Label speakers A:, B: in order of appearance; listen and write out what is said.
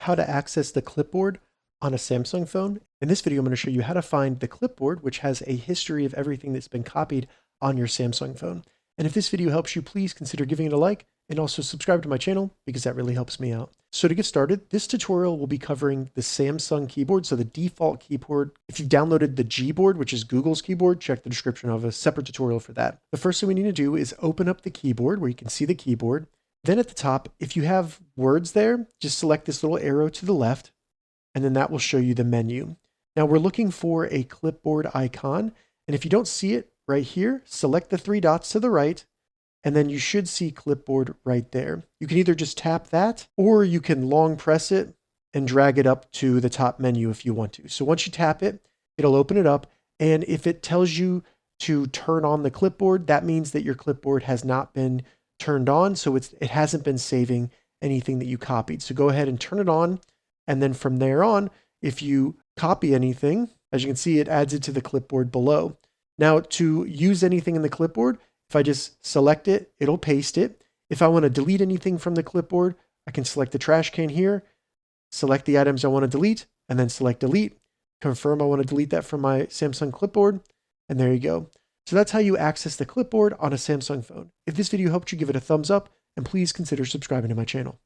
A: how to access the clipboard on a Samsung phone. In this video, I'm going to show you how to find the clipboard, which has a history of everything that's been copied on your Samsung phone. And if this video helps you, please consider giving it a like and also subscribe to my channel because that really helps me out. So to get started, this tutorial will be covering the Samsung keyboard. So the default keyboard, if you've downloaded the Gboard, which is Google's keyboard, check the description of a separate tutorial for that. The first thing we need to do is open up the keyboard where you can see the keyboard. Then at the top, if you have words there, just select this little arrow to the left, and then that will show you the menu. Now we're looking for a clipboard icon. And if you don't see it right here, select the three dots to the right, and then you should see clipboard right there. You can either just tap that, or you can long press it and drag it up to the top menu if you want to. So once you tap it, it'll open it up. And if it tells you to turn on the clipboard, that means that your clipboard has not been turned on. So it hasn't been saving anything that you copied. So go ahead and turn it on. And then from there on, if you copy anything, as you can see, it adds it to the clipboard below. Now to use anything in the clipboard, if I just select it, it'll paste it. If I want to delete anything from the clipboard, I can select the trash can here, select the items I want to delete, and then select delete, confirm I want to delete that from my Samsung clipboard, and there you go. So that's how you access the clipboard on a Samsung phone. If this video helped you, give it a thumbs up, and please consider subscribing to my channel.